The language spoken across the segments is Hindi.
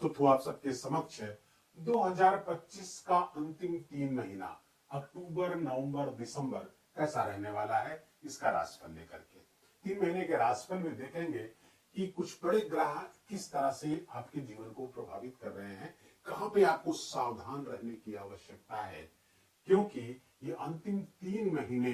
प्रस्तुत हुआ आप सबके समक्ष है 2025 का अंतिम 3 महीना अक्टूबर, नवंबर, दिसंबर कैसा रहने वाला है, इसका राशिफल लेकर के 3 महीने के राशिफल में देखेंगे कि कुछ बड़े ग्रह किस तरह से आपके जीवन को प्रभावित कर रहे हैं, कहां पे आपको सावधान रहने की आवश्यकता है, क्योंकि ये अंतिम 3 महीने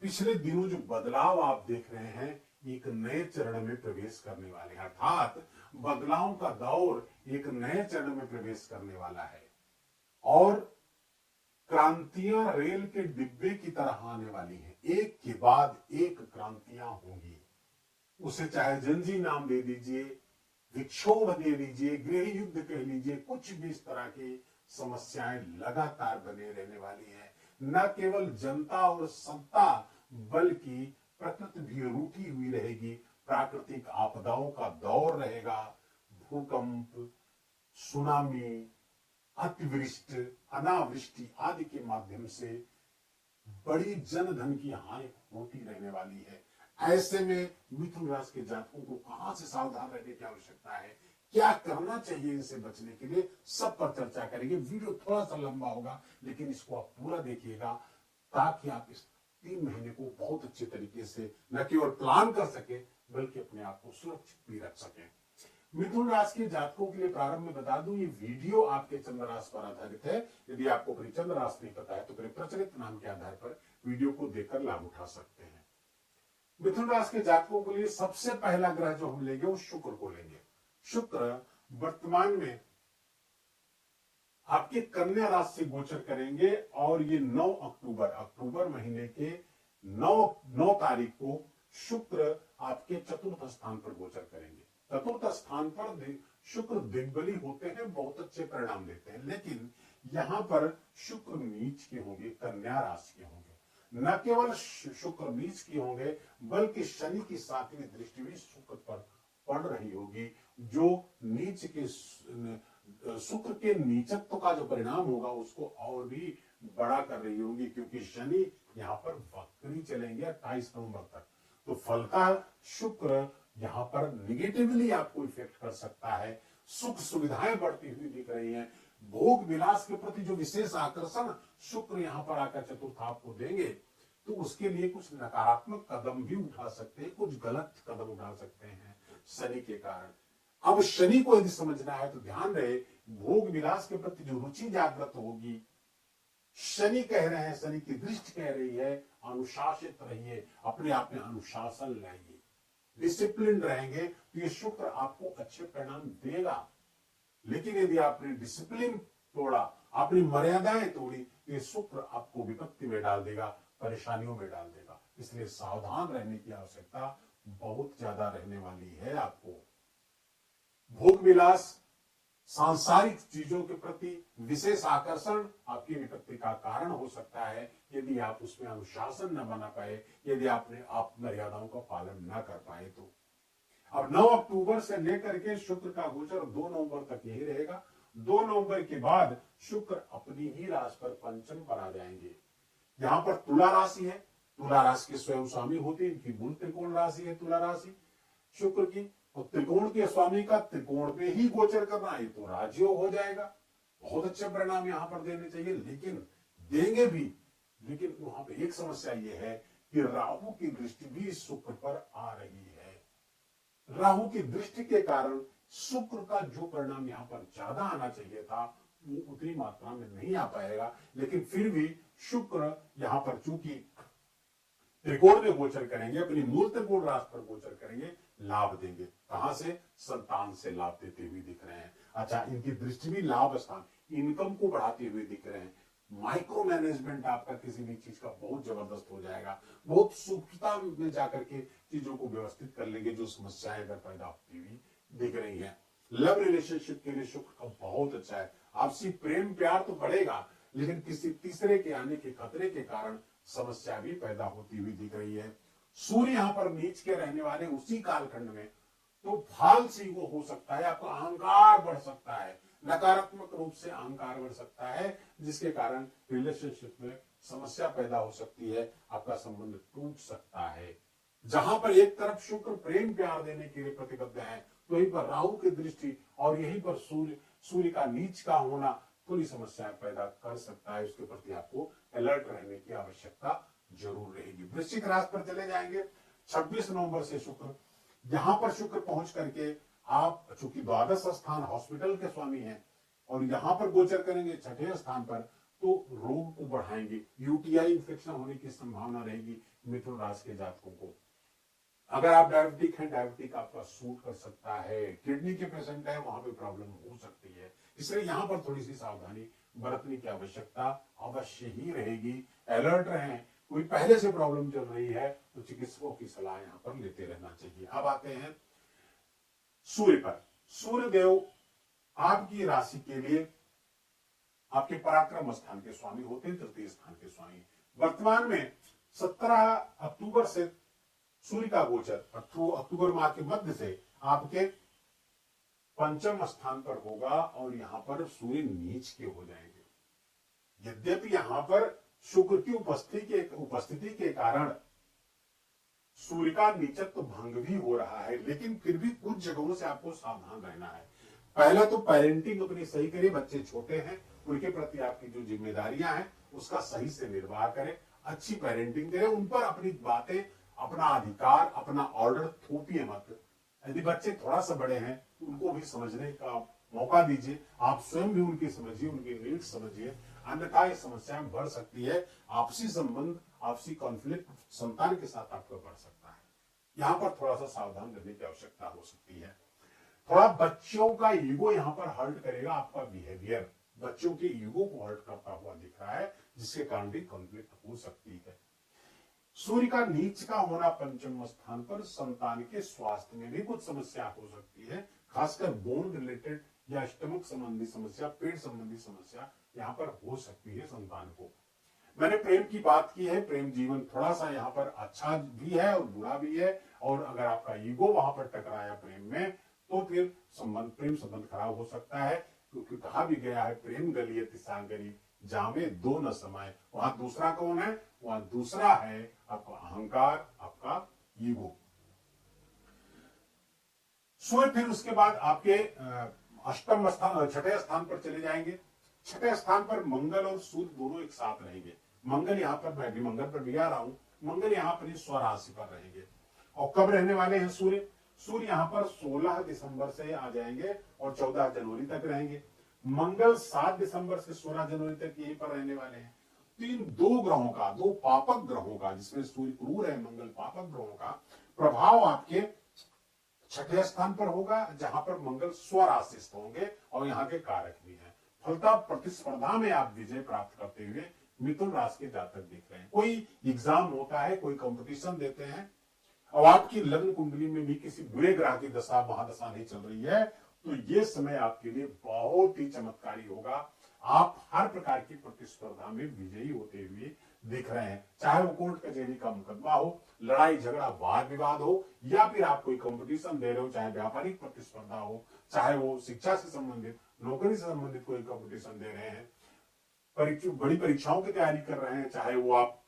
पिछले दिनों जो बदलाव आप देख रहे हैं एक नए चरण में प्रवेश करने वाले हैं, अर्थात बदलाव का दौर एक नए चरण में प्रवेश करने वाला है और क्रांतियां रेल के डिब्बे की तरह आने वाली हैं, एक के बाद एक क्रांतियां होंगी। उसे चाहे जंजी नाम दे दीजिए, विक्षोभ दे दीजिए, गृह युद्ध कह लीजिए, कुछ भी इस तरह की समस्याएं लगातार बने रहने वाली है। न केवल जनता और सत्ता बल्कि प्रकृति भी रूठी हुई रहेगी, प्राकृतिक आपदाओं का दौर रहेगा, भूकंप, सुनामी, अतिवृष्टि, अनावृष्टि आदि के माध्यम से बड़ी जनधन की हानि होती रहने वाली है। ऐसे में मिथुन राशि के जातकों को कहां से सावधान रहने की आवश्यकता है, क्या करना चाहिए इनसे बचने के लिए, सब पर चर्चा करेंगे। वीडियो थोड़ा सा लंबा होगा लेकिन इसको आप पूरा देखिएगा ताकि आप इस 3 महीने को बहुत अच्छे तरीके से न केवल प्लान कर सके बल्कि अपने आप को सुरक्षित भी रख सके। मिथुन राशि के जातकों के लिए प्रारंभ में बता दूं, ये वीडियो आपके चंद्र राशि पर आधारित है। यदि आपको अपनी चंद्र राशि नहीं पता है तो अपने प्रचलित नाम के आधार पर वीडियो को देखकर लाभ उठा सकते हैं। मिथुन राशि के जातकों के लिए सबसे पहला ग्रह जो हम लेंगे वो शुक्र को लेंगे। शुक्र वर्तमान में आपके कन्या राशि से गोचर करेंगे और ये 9 अक्टूबर महीने के 9 तारीख को शुक्र आपके चतुर्थ स्थान पर गोचर करेंगे। चतुर्थ स्थान पर शुक्र दिग्बली होते हैं, बहुत अच्छे परिणाम देते हैं, लेकिन यहां पर शुक्र नीच के होंगे, कन्या राशि के होंगे। न केवल शुक्र नीच के होंगे बल्कि शनि की 7वीं दृष्टि भी शुक्र पर पड़ रही होगी, जो नीच के शुक्र के नीचत्व का जो परिणाम होगा उसको और भी बड़ा कर रही होगी, क्योंकि शनि यहाँ पर वक्री चलेंगे 28 नवंबर तक। तो फल का शुक्र यहाँ पर निगेटिवली आपको इफेक्ट कर सकता है। सुख सुविधाएं बढ़ती हुई दिख रही हैं, भोग विलास के प्रति जो विशेष आकर्षण शुक्र यहाँ पर आकर चतुर्थ आपको देंगे, तो उसके लिए कुछ नकारात्मक कदम भी उठा सकते हैं, कुछ गलत कदम उठा सकते हैं शनि के कारण। अब शनि को यदि समझना है तो ध्यान रहे, भोग विलास के प्रति जो रुचि जागृत होगी, शनि कह रहे हैं, शनि की दृष्टि कह रही है अनुशासित रहिए, अपने आप में अनुशासन लाइए, डिसिप्लिन रहेंगे तो ये शुक्र आपको अच्छे परिणाम देगा। लेकिन यदि आपने डिसिप्लिन तोड़ा, अपनी मर्यादाएं तोड़ी, तो ये शुक्र आपको विपत्ति में डाल देगा, परेशानियों में डाल देगा। इसलिए सावधान रहने की आवश्यकता बहुत ज्यादा रहने वाली है। आपको भोग विलास, सांसारिक चीजों के प्रति विशेष आकर्षण आपकी विपत्ति का कारण हो सकता है यदि आप उसमें अनुशासन न बना पाए, यदि आपने आप मर्यादाओं का पालन न कर पाए तो। अब 9 अक्टूबर से लेकर के शुक्र का गोचर 2 नवंबर तक यही रहेगा। 2 नवंबर के बाद शुक्र अपनी ही राशि पर पंचम पर आ जाएंगे। यहां पर तुला राशि है, तुला राशि के स्वयं स्वामी होते हैं, इनकी मूल त्रिकोण राशि है तुला राशि शुक्र की, और त्रिकोण के स्वामी का त्रिकोण पे ही गोचर करना है तो राजयोग हो जाएगा। बहुत अच्छे परिणाम यहां पर देने चाहिए, लेकिन देंगे भी, लेकिन वहां पे एक समस्या ये है कि राहु की दृष्टि भी शुक्र पर आ रही है। राहु की दृष्टि के कारण शुक्र का जो परिणाम यहां पर ज्यादा आना चाहिए था वो उतनी मात्रा में नहीं आ पाएगा, लेकिन फिर भी शुक्र यहां पर चूंकि त्रिकोण में गोचर करेंगे, अपनी मूल त्रिकोण राशि पर गोचर करेंगे, लाभ देंगे। कहां से? संतान से लाभ देते हुए दिख रहे हैं। अच्छा, इनकी दृष्टि भी लाभ स्थान, इनकम को बढ़ाते हुए दिख रहे हैं। माइक्रो मैनेजमेंट आपका किसी भी चीज का बहुत जबरदस्त हो जाएगा, बहुत सूक्ष्मता में जाकर के चीजों को व्यवस्थित कर लेंगे जो समस्याएं अगर पैदा होती हुई दिख रही है। लव रिलेशनशिप के लिए शुक्र का बहुत अच्छा है। आपसी प्रेम प्यार तो बढ़ेगा, लेकिन किसी तीसरे के आने के खतरे के कारण समस्या भी पैदा होती हुई दिख रही है। सूर्य यहां पर नीच के रहने वाले उसी कालखंड में, तो फाल सी वो हो सकता है, आपका अहंकार बढ़ सकता है, नकारात्मक रूप से अहंकार बढ़ सकता है, जिसके कारण रिलेशनशिप में समस्या पैदा हो सकती है, आपका संबंध टूट सकता है। जहां पर एक तरफ शुक्र प्रेम प्यार देने के लिए प्रतिबद्ध है तो वहीं पर राहु की दृष्टि और यहीं पर सूर्य का नीच का होना थोड़ी समस्याएं पैदा कर सकता है। उसके प्रति आपको अलर्ट रहने की आवश्यकता जरूर रहेगी। वृश्चिक राशि पर चले जाएंगे। 26 नवंबर से शुक्र, यहां पर शुक्र पहुंच करके आप चूंकि द्वादश स्थान हॉस्पिटल के स्वामी हैं और यहां पर गोचर करेंगे छठे स्थान पर, तो रोग को बढ़ाएंगे। यूटीआई इंफेक्शन होने की संभावना रहेगी मिथुन राशि के जातकों को। अगर आप डायबिटिक हैं, डायबिटिक आपका सूट कर सकता है। किडनी के पेशेंट है, वहां पे प्रॉब्लम हो सकती है। इसलिए यहां पर थोड़ी सी सावधानी बरतने की आवश्यकता अवश्य ही रहेगी। अलर्ट रहें। कोई पहले से प्रॉब्लम चल रही है तो चिकित्सकों की सलाह यहां पर लेते रहना चाहिए। अब आते हैं सूर्य पर। सूर्य देव आपकी राशि के लिए आपके पराक्रम स्थान के स्वामी होते हैं, तृतीय स्थान के स्वामी। वर्तमान में 17 अक्टूबर से सूर्य का गोचर अक्टूबर माह के मध्य से आपके पंचम स्थान पर होगा और यहां पर सूर्य नीच के हो जाएंगे। यद्यपि यहां पर शुक्र की उपस्थिति के कारण सूर्य का नीचत्व भंग भी हो रहा है, लेकिन फिर भी कुछ जगहों से आपको सावधान रहना है। पहला तो पेरेंटिंग अपनी सही करें। बच्चे छोटे हैं, उनके प्रति आपकी जो जिम्मेदारियां हैं उसका सही से निर्वाह करें। अच्छी पेरेंटिंग करें, उन पर अपनी बातें, अपना अधिकार, अपना ऑर्डर थोपिए मत। यदि बच्चे थोड़ा सा बड़े हैं तो उनको भी समझने का मौका दीजिए। आप स्वयं भी उनकी समझिए, उनकी नीड्स समझिए, अन्यथा ये समस्याएं बढ़ सकती है। आपसी संबंध, आपसी कॉन्फ्लिक्ट संतान के साथ आपका बढ़ सकता है। यहां पर थोड़ा सा सावधान रहने की आवश्यकता हो सकती है। थोड़ा बच्चों का ईगो यहां पर हर्ट करेगा। आपका बिहेवियर बच्चों के ईगो को हर्ट करता हुआ दिख रहा है, जिसके कारण भी कॉन्फ्लिक्ट हो सकती है। सूर्य का नीच का होना पंचम स्थान पर संतान के स्वास्थ्य में भी कुछ समस्या हो सकती है, खासकर बोन रिलेटेड या स्टमक संबंधी समस्या, पेट संबंधी समस्या यहां पर हो सकती है संतान को। मैंने प्रेम की बात की है। प्रेम जीवन थोड़ा सा यहाँ पर अच्छा भी है और बुरा भी है, और अगर आपका ईगो वहां पर टकराया प्रेम में तो फिर प्रेम संबंध खराब हो सकता है। क्योंकि कहा भी गया है, प्रेम गलियत सागरी जामे दो न समाये। वहां दूसरा कौन है? वहां दूसरा है आपका अहंकार, आपका ईगो। सूर्य फिर उसके बाद आपके अष्टम स्थान, छठे स्थान पर चले जाएंगे। छठे स्थान पर मंगल और सूर्य दोनों एक साथ रहेंगे। मंगल यहाँ पर, मैं भी मंगल पर भी आ रहा हूं, मंगल यहाँ पर स्वराशि पर रहेंगे। और कब रहने वाले हैं सूर्य? सूर्य यहाँ पर 16 दिसंबर से आ जाएंगे और 14 जनवरी तक रहेंगे। मंगल 7 दिसंबर से 16 जनवरी तक यहीं पर रहने वाले हैं। तो इन दो ग्रहों का, दो पापक ग्रहों का, जिसमें सूर्य क्रूर है, मंगल पापक ग्रहों का प्रभाव आपके छठे स्थान पर होगा, जहां पर मंगल स्वराशिस्थ होंगे और यहाँ के कारक भी हैं। फलतः प्रतिस्पर्धा में आप विजय प्राप्त करते हुए मिथुन राशि के जातक दिख रहे हैं। कोई एग्जाम होता है, कोई कंपटीशन देते हैं और आपकी लग्न कुंडली में भी किसी बुरे ग्रह की दशा महादशा नहीं चल रही है, तो ये समय आपके लिए बहुत ही चमत्कारी होगा। आप हर प्रकार की प्रतिस्पर्धा में विजयी होते हुए दिख रहे हैं। चाहे वो कोर्ट कचहरी का मुकदमा हो, लड़ाई झगड़ा वाद विवाद हो, या फिर आप कोई कंपटीशन दे रहे हो, चाहे व्यापारिक प्रतिस्पर्धा हो, चाहे वो शिक्षा से संबंधित, नौकरी से संबंधित कोई कंपटीशन दे रहे हैं, बड़ी परीक्षाओं की तैयारी कर रहे हैं, चाहे वो आप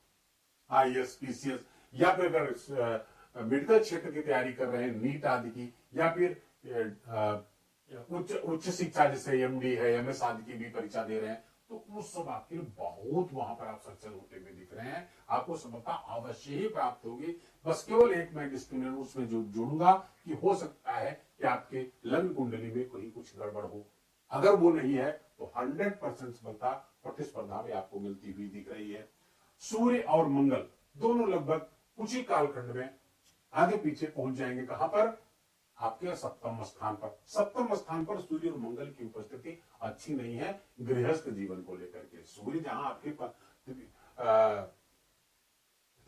आईएएस, पीसीएस या फिर अगर मेडिकल क्षेत्र की तैयारी कर रहे हैं, नीट आदि की, या फिर उच्च शिक्षा जैसे एमडी है, एमएस आदि की भी परीक्षा दे रहे हैं, तो उस सब आपके लिए बहुत वहां पर आप सक्सेस होते हुए दिख रहे हैं। आपको सफलता अवश्य ही प्राप्त होगी। बस केवल एक मैं डिस्क्लेमर उसमें जो जोड़ूंगा कि हो सकता है कि आपके लग्न कुंडली में कोई कुछ गड़बड़ हो। अगर वो नहीं है तो 100% सफलता प्रतिस्पर्धा में आपको मिलती हुई दिख रही है। सूर्य और मंगल दोनों लगभग कुछ ही कालखंड में आगे पीछे पहुंच जाएंगे। कहां पर? आपके सप्तम स्थान पर। सप्तम स्थान पर सूर्य और मंगल की उपस्थिति अच्छी नहीं है गृहस्थ जीवन को लेकर के। सूर्य जहां आपके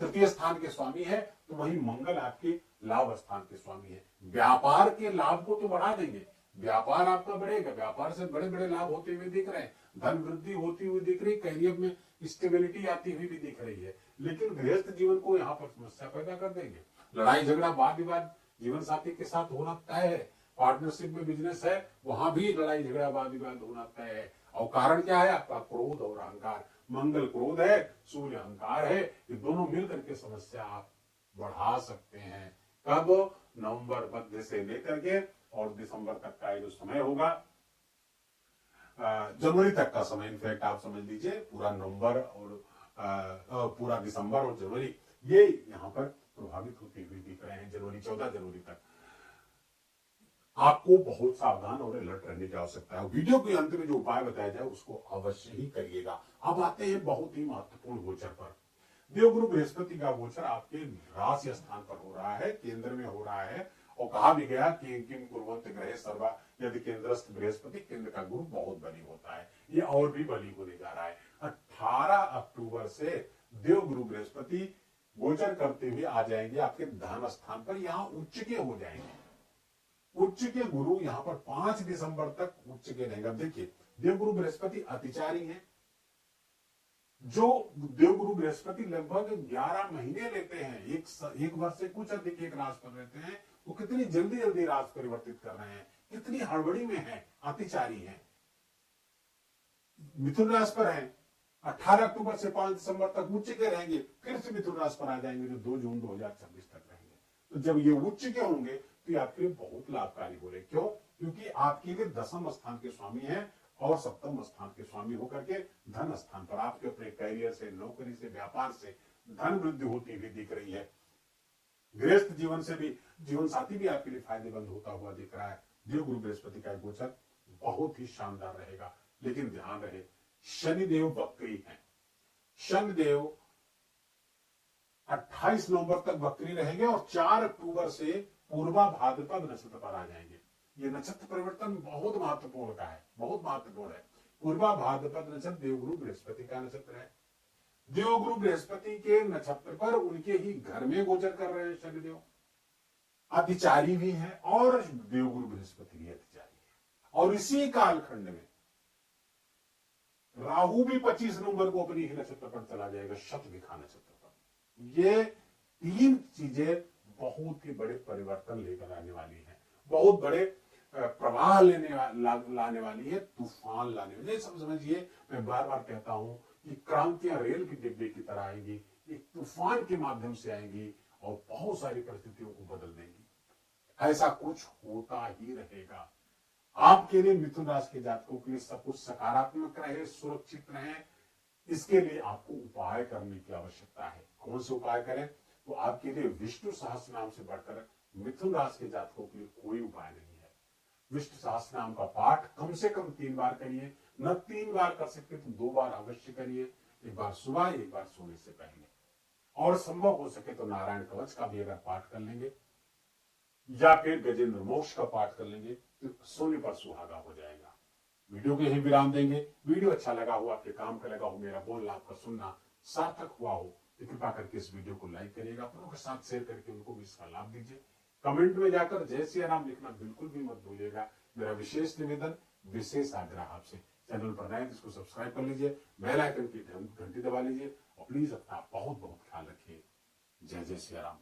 तृतीय स्थान के स्वामी है, तो वहीं मंगल आपके लाभ स्थान के स्वामी है। व्यापार के लाभ को तो बढ़ा देंगे, व्यापार आपका बढ़ेगा, व्यापार से बड़े बड़े लाभ होते हुए दिख रहे हैं, धन वृद्धि होती हुई दिख रही, करियर में स्टेबिलिटी आती हुई भी दिख रही है। लेकिन गृहस्थ जीवन को यहाँ पर समस्या पैदा कर देंगे। लड़ाई झगड़ा वाद विवाद जीवन साथी के साथ होना तय है। पार्टनरशिप में बिजनेस है, वहां भी लड़ाई झगड़ा वाद विवाद होना तय है। और कारण क्या है? आपका क्रोध और अहंकार। मंगल क्रोध है, सूर्य अहंकार है, ये दोनों मिलकर के समस्या आप बढ़ा सकते हैं। कब? नवंबर मध्य से लेकर के और दिसंबर तक का ये जो समय होगा, जनवरी तक का समय, इनफैक्ट आप समझ लीजिए पूरा नवंबर और पूरा दिसंबर और जनवरी, ये यहाँ पर प्रभावित होते हुए दिख रहे हैं। जनवरी 14 जनवरी तक आपको बहुत सावधान और अलर्ट रहने की आवश्यकता है। वीडियो के अंत में जो उपाय बताया जाए उसको अवश्य ही करिएगा। अब आते हैं बहुत ही महत्वपूर्ण गोचर पर। देवगुरु बृहस्पति का गोचर आपके राशि स्थान पर हो रहा है, केंद्र में हो रहा है, और कहा भी गया कि किम कुर्वन्त ग्रहे सर्वा, यदि केंद्रस्थ बृहस्पति, केंद्र का गुरु बहुत बली होता है। ये और भी बली होने जा रहा है। 18 अक्टूबर से देवगुरु बृहस्पति गोचर करते हुए आ जाएंगे आपके धन स्थान पर, यहाँ उच्च के हो जाएंगे। उच्च के गुरु यहाँ पर 5 दिसंबर तक उच्च के रहेंगे। अब देखिए, देवगुरु बृहस्पति अतिचारी है। जो देवगुरु बृहस्पति लगभग 11 महीने लेते हैं, एक वर्ष से कुछ अधिक एक राशि पर रहते हैं, वो कितनी जल्दी जल्दी राशि परिवर्तित कर रहे हैं, कितनी हड़बड़ी में है, अतिचारी है। मिथुन राशि पर है, 18 अक्टूबर से 5 दिसंबर तक उच्च के रहेंगे, फिर से मिथुन राशि पर आ जाएंगे जो 2 जून 2026 तक रहेंगे। तो जब ये उच्च के होंगे तो ये आपके लिए बहुत लाभकारी हो रहे। क्यों? क्योंकि आपके लिए दसम स्थान के स्वामी हैं और सप्तम स्थान के स्वामी होकर के धन स्थान पर आपके अपने कैरियर से, नौकरी से, व्यापार से धन वृद्धि होती हुई दिख रही है। गृहस्थ जीवन से भी, जीवन साथी भी आपके लिए फायदेमंद होता हुआ दिख रहा है। देवगुरु बृहस्पति का गोचर बहुत ही शानदार रहेगा। लेकिन ध्यान रहे, शनिदेव वक्री हैं। शनिदेव 28 नवंबर तक वक्री रहेंगे और 4 अक्टूबर से पूर्वा भाद्रपद नक्षत्र पर आ जाएंगे। ये नक्षत्र परिवर्तन बहुत महत्वपूर्ण का है, बहुत महत्वपूर्ण है। पूर्वा भाद्रपद नक्षत्र देवगुरु बृहस्पति का नक्षत्र है। देवगुरु बृहस्पति के नक्षत्र पर उनके ही घर में गोचर कर रहे हैं शनिदेव। अतिचारी भी है और देवगुरु बृहस्पति भी अतिचारी है। और इसी कालखंड में राहु भी 25 नवंबर को अपनी ही नक्षत्र पर चला जाएगा, शतभिखा नक्षत्र पर। ये 3 चीजें बहुत ही बड़े परिवर्तन लेकर आने वाली हैं, बहुत बड़े प्रवाह लाने वाली है, तूफान लाने वाली है। सब समझिए, मैं बार बार कहता हूं कि क्रांतियां रेल के डिब्बे की तरह आएंगी, एक तूफान के माध्यम से आएंगी और बहुत सारी परिस्थितियों को बदल देंगी। ऐसा कुछ होता ही रहेगा। आपके लिए, मिथुन राशि के जातकों के लिए सब कुछ सकारात्मक रहे, सुरक्षित रहे, इसके लिए आपको उपाय करने की आवश्यकता है। कौन से उपाय करें? तो आपके लिए विष्णु सहस्त्रनाम से बढ़कर मिथुन राशि के जातकों के लिए कोई उपाय नहीं है। विष्णु सहस्त्रनाम का पाठ कम से कम 3 बार करिए। न 3 बार कर सकते तो 2 बार अवश्य करिए, एक बार सुबह, एक बार सोने से पहले। और संभव हो सके तो नारायण कवच का भी अगर पाठ कर लेंगे या फिर गजेंद्र मोक्ष का पाठ कर लेंगे तो सोने पर सुहागा हो जाएगा। वीडियो के ही विराम देंगे। वीडियो अच्छा लगा हो, आपके काम का लगा हो, मेरा बोलना, आपका सुनना सार्थक हुआ हो तो कृपा करके इस वीडियो को लाइक करिएगा, अपनों के साथ शेयर करके उनको भी इसका लाभ दीजिए। कमेंट में जाकर जय सिया राम लिखना बिल्कुल भी मत भूलिएगा। मेरा विशेष निवेदन, विशेष आग्रह आपसे, चैनल पर नए इसको सब्सक्राइब कर लीजिए, बेल आइकन की घंटी दबा लीजिए और प्लीज अपना बहुत बहुत ख्याल रखिए। जय जय सिया राम।